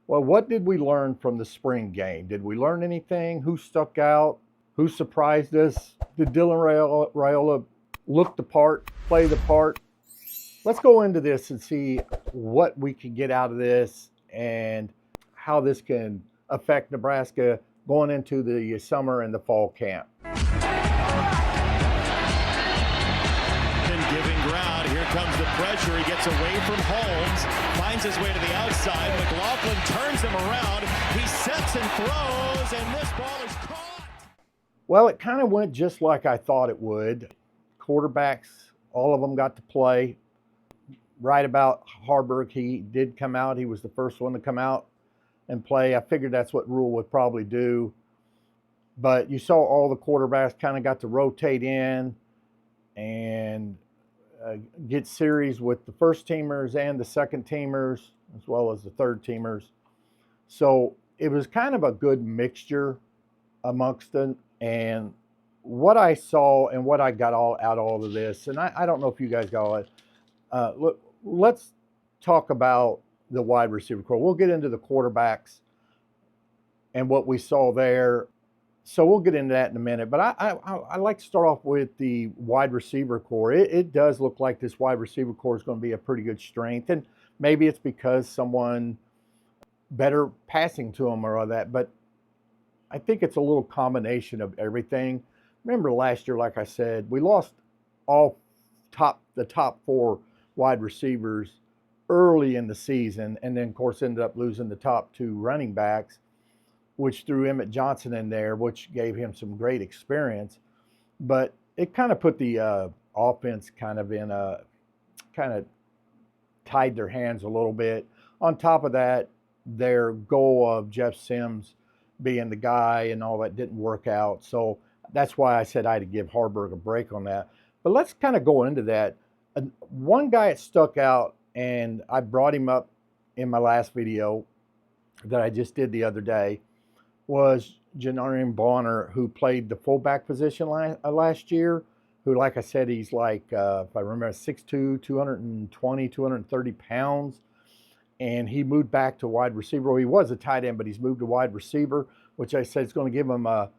Well, what did we learn from the spring game? Did we learn anything? Who stuck out? Who surprised us? Did Dylan Raiola look the part, play the part? Let's go into this and see what we can get out of this and how this can affect Nebraska going into the summer and the fall camp. Giving ground. Here comes the pressure. He gets away from Holmes, finds his way to the outside. McLaughlin turns him around. He sets and throws, and this ball is caught. Well, it kind of went just like I thought it would. Quarterbacks, all of them got to play. Right about Haarberg, he did come out. He was the first one to come out and play. I figured that's what Rule would probably do. But you saw all the quarterbacks kind of got to rotate in and get series with the first teamers and the second teamers, as well as the third teamers. So it was kind of a good mixture amongst them. And what I saw and what I got out of all of this, and I don't know if you guys got all it. Let's talk about the wide receiver core. We'll get into the quarterbacks and what we saw there. So we'll get into that in a minute. But I like to start off with the wide receiver core. It does look like this wide receiver core is going to be a pretty good strength. And maybe it's because someone better passing to them or all that. But I think it's a little combination of everything. Remember last year, like I said, we lost the top four wide receivers early in the season. And then, of course, ended up losing the top two running backs, which threw Emmett Johnson in there, which gave him some great experience. But it kind of put the offense kind of tied their hands a little bit. On top of that, their goal of Jeff Sims being the guy and all that didn't work out. So that's why I said I had to give Haarberg a break on that. But let's kind of go into that. One guy that stuck out, and I brought him up in my last video that I just did the other day, was Janarian Bonner, who played the fullback position last year, who, like I said, he's like, if I remember, 6'2", 220, 230 pounds. And he moved back to wide receiver. Well, he was a tight end, but he's moved to wide receiver, which I said is going to give him a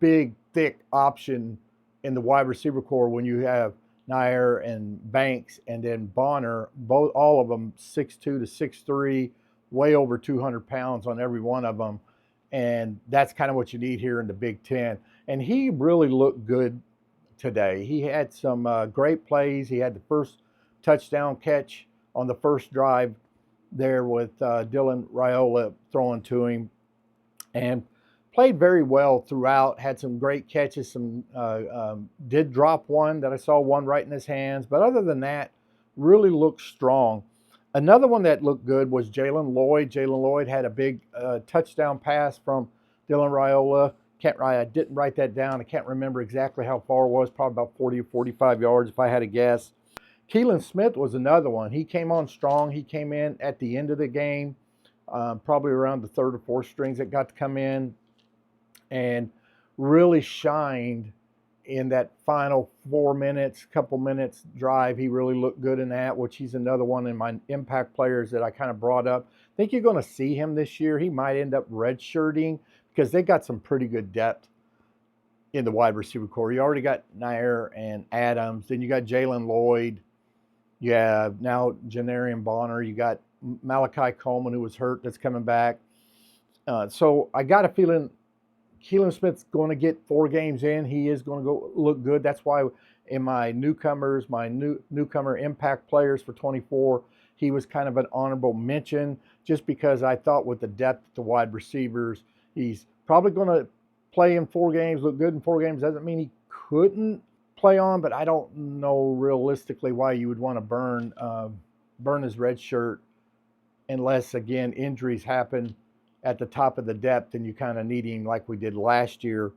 big, thick option in the wide receiver core when you have Nair and Banks and then Bonner, all of them 6'2" to 6'3", way over 200 pounds on every one of them. And that's kind of what you need here in the Big Ten. And he really looked good today. He had some great plays. He had the first touchdown catch on the first drive there with Dylan Raiola throwing to him, and played very well throughout. Had some great catches. Did drop one that I saw one right in his hands. But other than that, really looked strong. Another one that looked good was Jalen Lloyd. Jalen Lloyd had a big touchdown pass from Dylan Raiola. I didn't write that down. I can't remember exactly how far it was. Probably about 40 or 45 yards if I had to guess. Keelan Smith was another one. He came on strong. He came in at the end of the game, probably around the third or fourth strings that got to come in, and really shined in that final 4 minutes, couple minutes drive. He really looked good in that, which he's another one in my impact players that I kind of brought up. I think you're going to see him this year. He might end up redshirting because they got some pretty good depth in the wide receiver core. You already got Nair and Adams. Then you got Jalen Lloyd. You have now Janarian Bonner. You got Malachi Coleman, who was hurt, that's coming back. So I got a feeling Keelan Smith's going to get 4 games in. He is going to go look good. That's why in my newcomer impact players for 24, he was kind of an honorable mention, just because I thought with the depth of the wide receivers, he's probably going to play in 4 games, look good in 4 games. Doesn't mean he couldn't play on, but I don't know realistically why you would want to burn his red shirt unless, again, injuries happen at the top of the depth and you kind of need him like we did last year.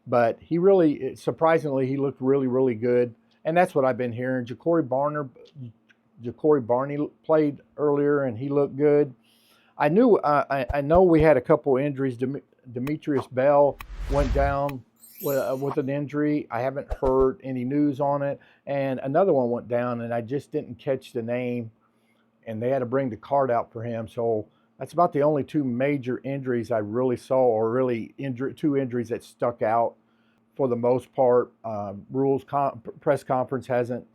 But he really, surprisingly, he looked really, really good. And that's what I've been hearing. Ja'Cory Barney played earlier and he looked good. I know we had a couple injuries. Demetrius Bell went down with an injury. I haven't heard any news on it. And another one went down and I just didn't catch the name, and they had to bring the card out for him. So That's about the only two major injuries I really saw, or really two injuries that stuck out. For the most part, press conference hasn't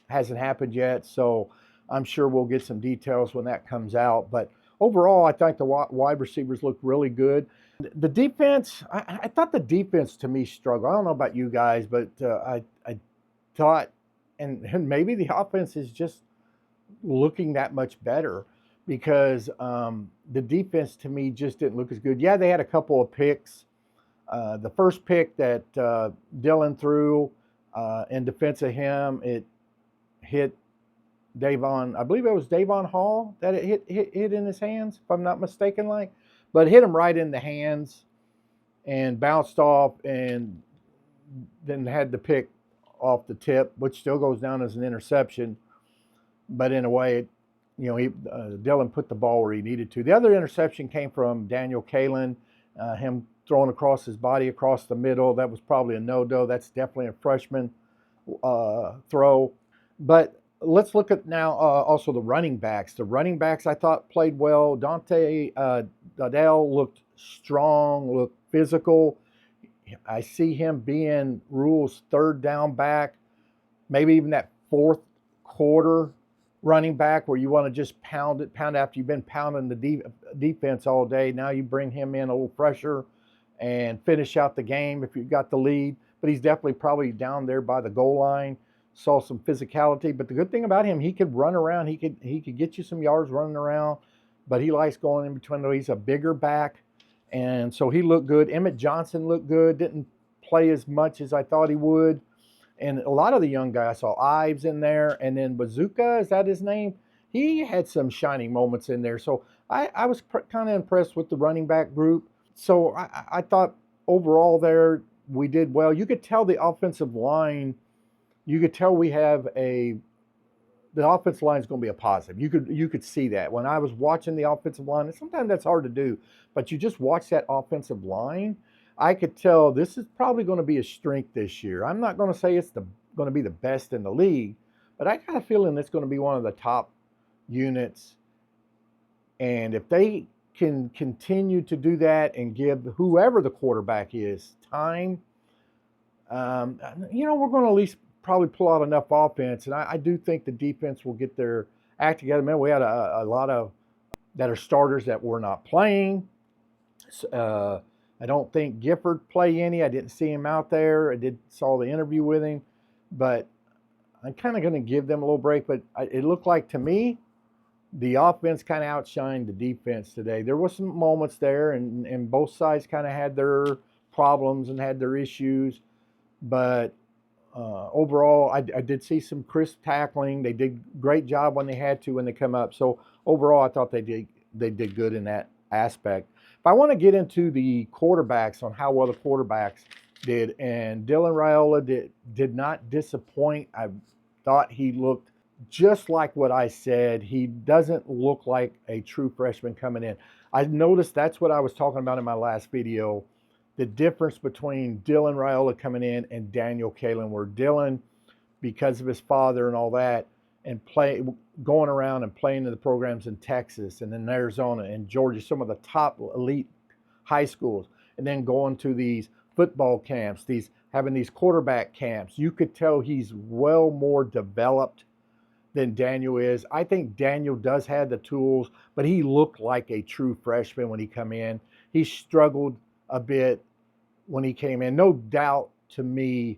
happened yet, so I'm sure we'll get some details when that comes out. But overall, I think the wide receivers look really good. The defense, I thought the defense to me struggled. I don't know about you guys, but I thought, and maybe the offense is just looking that much better, because the defense to me just didn't look as good. Yeah, they had a couple of picks. The first pick that Dylan threw in defense of him, it hit Davon. I believe it was Davon Hall that it hit in his hands, if I'm not mistaken. But it hit him right in the hands and bounced off, and then had the pick off the tip, which still goes down as an interception. But in a way, Dylan put the ball where he needed to. The other interception came from Daniel Kalen, him throwing across his body across the middle. That was probably a no-do. That's definitely a freshman throw. But let's look at now also the running backs. The running backs I thought played well. Dante Dowdell looked strong, looked physical. I see him being Rule's third down back, maybe even that fourth quarter running back, where you want to just pound after you've been pounding the defense all day. Now you bring him in a little fresher and finish out the game if you've got the lead. But he's definitely probably down there by the goal line. Saw some physicality, but the good thing about him, he could run around. He could get you some yards running around, but he likes going in between. He's a bigger back, and so he looked good. Emmett Johnson looked good. Didn't play as much as I thought he would. And a lot of the young guys, I saw Ives in there, and then Bazooka, is that his name? He had some shining moments in there. So I was kind of impressed with the running back group. So I thought overall there we did well. You could tell the offensive line, you could tell the offensive line is going to be a positive. You could see that when I was watching the offensive line. And sometimes that's hard to do, but you just watch that offensive line. I could tell this is probably going to be a strength this year. I'm not going to say it's going to be the best in the league, but I got a feeling it's going to be one of the top units. And if they can continue to do that and give whoever the quarterback is time, we're going to at least probably pull out enough offense. And I do think the defense will get their act together. Man, we had a lot of that are starters that were not playing. I don't think Gifford played any. I didn't see him out there. I saw the interview with him, but I'm kind of going to give them a little break. But it looked like to me, the offense kind of outshined the defense today. There were some moments there, and both sides kind of had their problems and had their issues. But overall, I did see some crisp tackling. They did a great job when they had to when they come up. So overall, I thought they did good in that aspect. If I want to get into the quarterbacks, on how well the quarterbacks did, and Dylan Raiola did not disappoint. I thought he looked just like what I said. He doesn't look like a true freshman coming in. I noticed that's what I was talking about in my last video, the difference between Dylan Raiola coming in and Daniel Kalen, where Dylan, because of his father and all that, and going around and playing in the programs in Texas and in Arizona and Georgia, some of the top elite high schools, and then going to these football camps, having these quarterback camps, you could tell he's well more developed than Daniel is. I think Daniel does have the tools, but he looked like a true freshman when he came in. He struggled a bit when he came in. No doubt to me,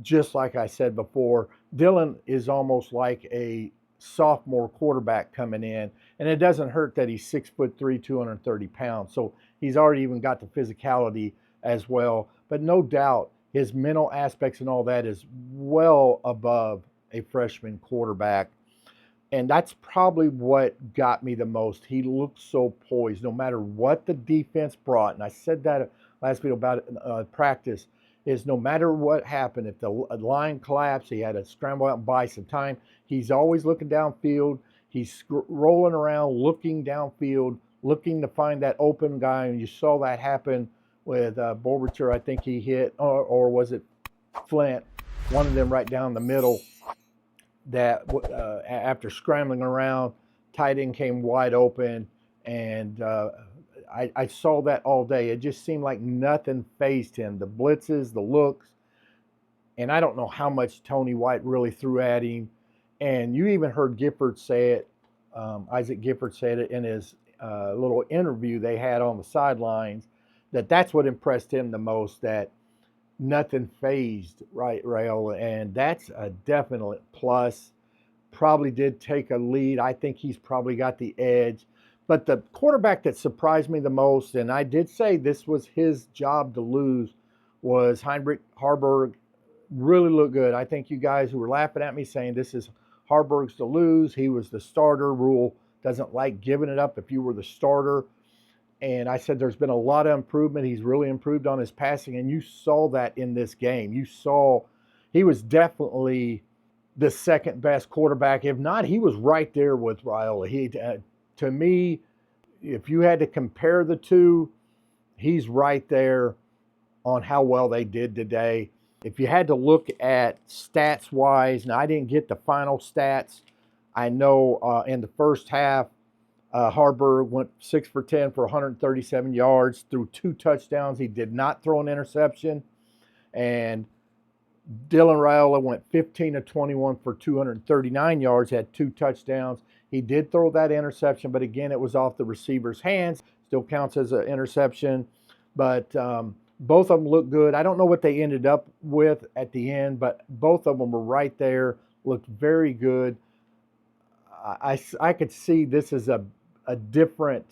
just like I said before, Dylan is almost like a sophomore quarterback coming in, and it doesn't hurt that he's 6'3", 230 pounds. So he's already even got the physicality as well. But no doubt his mental aspects and all that is well above a freshman quarterback. And that's probably what got me the most. He looked so poised no matter what the defense brought. And I said that last video about practice, is no matter what happened, if the line collapsed, he had to scramble out and buy some time. He's always looking downfield. He's rolling around, looking downfield, looking to find that open guy. And you saw that happen with Borbiter. I think he hit, or was it Flint? One of them right down the middle. That after scrambling around, tight end came wide open, And I saw that all day. It just seemed like nothing fazed him. The blitzes, the looks, and I don't know how much Tony White really threw at him. And you even heard Gifford say it. Isaac Gifford said it in his little interview they had on the sidelines. That's what impressed him the most. That nothing phased Raiola, and that's a definite plus. Probably did take a lead. I think he's probably got the edge. But the quarterback that surprised me the most, and I did say this was his job to lose, was Heinrich Haarberg. Really looked good. I think you guys who were laughing at me saying this is Haarberg's to lose. He was the starter. Rule doesn't like giving it up if you were the starter. And I said there's been a lot of improvement. He's really improved on his passing, and you saw that in this game. You saw he was definitely the second best quarterback. If not, he was right there with Raiola. To me, if you had to compare the two, he's right there on how well they did today. If you had to look at stats-wise, now I didn't get the final stats. I know in the first half, Haarberg went 6 for 10 for 137 yards, threw 2 touchdowns. He did not throw an interception. And Dylan Raiola went 15 of 21 for 239 yards, had 2 touchdowns. He did throw that interception, but again, it was off the receiver's hands. Still counts as an interception. But both of them looked good. I don't know what they ended up with at the end, but both of them were right there, looked very good. I could see this is a different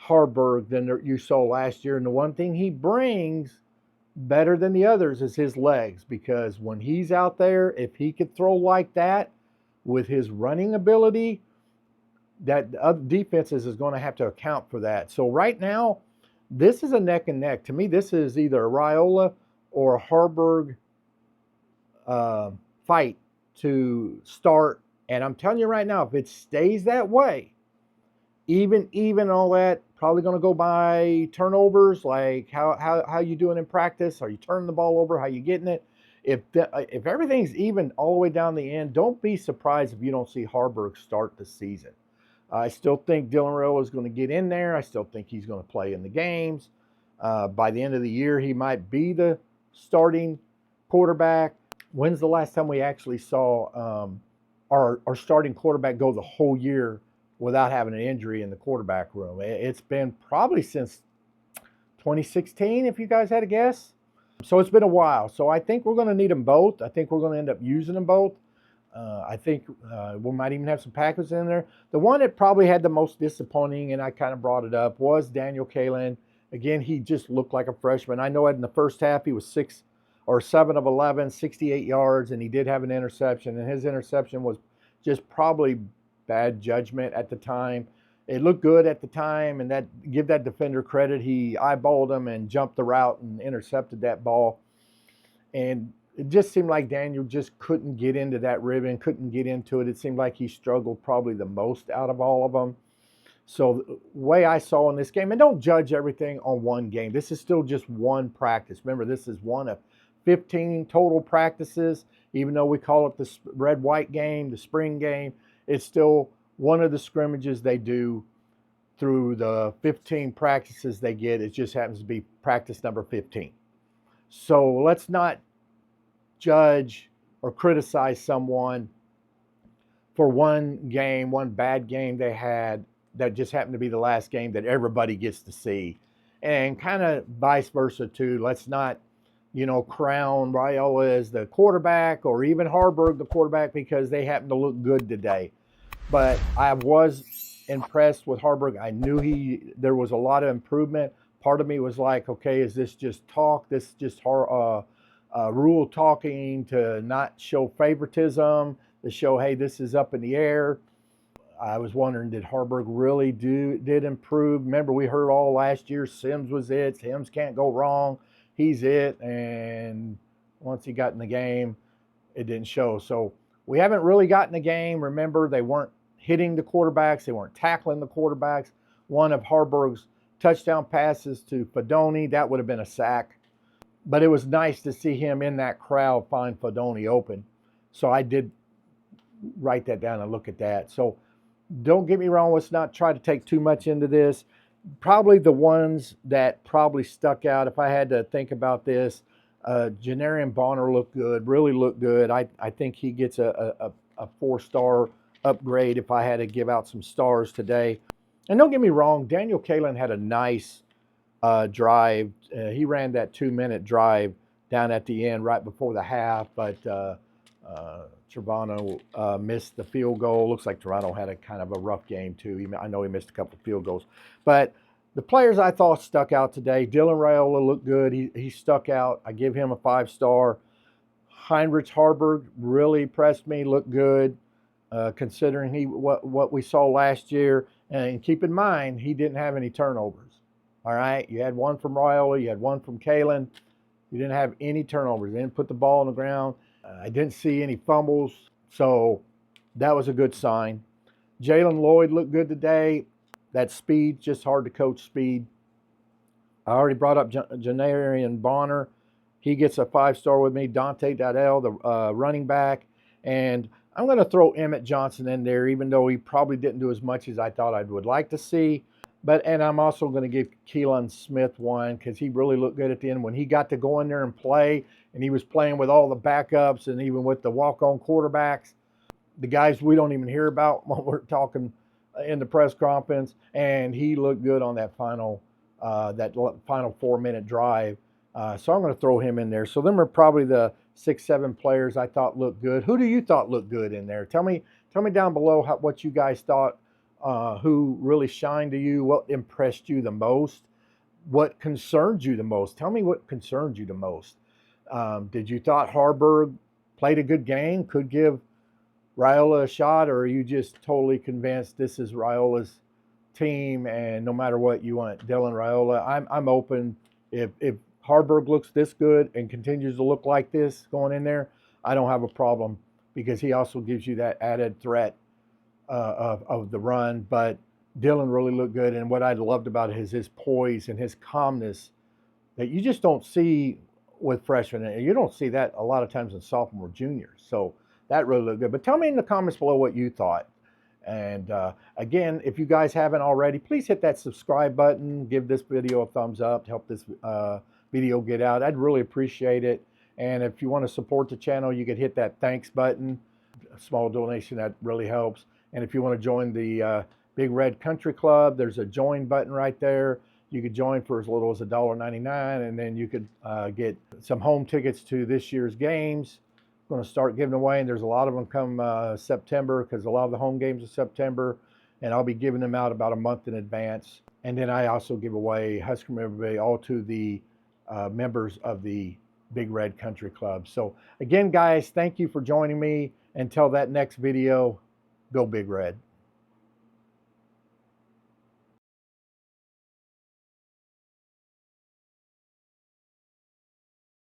Haarberg than you saw last year. And the one thing he brings better than the others is his legs, because when he's out there, if he could throw like that with his running ability, that other defenses is going to have to account for that. So right now, this is a neck and neck. To me, this is either a Raiola or a Haarberg fight to start. And I'm telling you right now, if it stays that way, even all that, probably going to go by turnovers. Like how you doing in practice? Are you turning the ball over? How you getting it? If everything's even all the way down the end, don't be surprised if you don't see Haarberg start the season. I still think Dylan Raiola is going to get in there. I still think he's going to play in the games. By the end of the year, he might be the starting quarterback. When's the last time we actually saw our starting quarterback go the whole year without having an injury in the quarterback room? It's been probably since 2016, if you guys had a guess. So it's been a while. So I think we're going to need them both. I think we're going to end up using them both. I think we might even have some Packers in there. The one that probably had the most disappointing, and I kind of brought it up, was Daniel Kaelin. Again, he just looked like a freshman. I know in the first half he was 7 of 11, 68 yards, and he did have an interception. And his interception was just probably bad judgment at the time. It looked good at the time, and give that defender credit. He eyeballed him and jumped the route and intercepted that ball. And it just seemed like Daniel just couldn't get into that ribbon, couldn't get into it. It seemed like he struggled probably the most out of all of them. So the way I saw in this game, and don't judge everything on one game. This is still just one practice. Remember, this is one of 15 total practices. Even though we call it the red-white game, the spring game, it's still one of the scrimmages they do through the 15 practices they get. It just happens to be practice number 15. So let's not judge or criticize someone for one game, one bad game they had that just happened to be the last game that everybody gets to see. And kind of vice versa too. Let's not, crown Raiola as the quarterback or even Haarberg the quarterback because they happen to look good today. But I was impressed with Haarberg. I knew there was a lot of improvement. Part of me was like, okay, is this just talk? This is just Rule talking to not show favoritism, to show, hey, this is up in the air. I was wondering, did Haarberg really did improve? Remember, we heard all last year, Sims was it. Sims can't go wrong. He's it. And once he got in the game, it didn't show. So we haven't really gotten the game. Remember, they weren't hitting the quarterbacks. They weren't tackling the quarterbacks. One of Haarberg's touchdown passes to Fedoni, that would have been a sack. But it was nice to see him in that crowd find Fedoni open. So I did write that down and look at that. So don't get me wrong, let's not try to take too much into this. Probably the ones that probably stuck out, if I had to think about this, Janarian Bonner looked good, really looked good. I think he gets a 4-star upgrade if I had to give out some stars today. And don't get me wrong, Daniel Kalen had a nice drive. He ran that 2-minute drive down at the end right before the half, but Trevano missed the field goal. Looks like Toronto had a kind of a rough game too. I know he missed a couple of field goals, but the players I thought stuck out today. Dylan Raiola looked good. He stuck out. I give him a 5-star. Heinrich Harburg really impressed me. Looked good, considering what we saw last year. And keep in mind, he didn't have any turnovers. All right, you had one from Raiola, you had one from Kalen. You didn't have any turnovers. You didn't put the ball on the ground. I didn't see any fumbles, so that was a good sign. Jalen Lloyd looked good today. That speed, just hard to coach speed. I already brought up Janarian Bonner. He gets a 5-star with me. Dante Dowdell, the running back. And I'm going to throw Emmett Johnson in there, even though he probably didn't do as much as I thought I would like to see. And I'm also going to give Keelan Smith one because he really looked good at the end when he got to go in there and play, and he was playing with all the backups and even with the walk-on quarterbacks, the guys we don't even hear about when we're talking in the press conference, and he looked good on that final 4-minute drive. So I'm going to throw him in there. So them are probably the 6-7 players I thought looked good. Who do you thought looked good in there? Tell me down below what you guys thought. Who really shined to you? What impressed you the most? What concerned you the most? Tell me what concerned you the most. Did you thought Harburg played a good game, could give Raiola a shot, or are you just totally convinced this is Raiola's team and no matter what you want Dylan Raiola? I'm open. If Harburg looks this good and continues to look like this going in there, I don't have a problem because he also gives you that added threat of the run. But Dylan really looked good, and what I loved about it is his poise and his calmness that you just don't see with freshmen, and you don't see that a lot of times in sophomore, juniors. So that really looked good. But tell me in the comments below what you thought. And again, if you guys haven't already, please hit that subscribe button. Give this video a thumbs up to help this video get out. I'd really appreciate it. And if you want to support the channel, you could hit that thanks button. A small donation, that really helps. And if you want to join the Big Red Country Club, there's a join button right there. You could join for as little as $1.99, and then you could get some home tickets to this year's games. I'm going to start giving away, and there's a lot of them come September because a lot of the home games are September, and I'll be giving them out about a month in advance. And then I also give away Husker Memorabilia all to the members of the Big Red Country Club. So again, guys, thank you for joining me. Until that next video, go Big Red.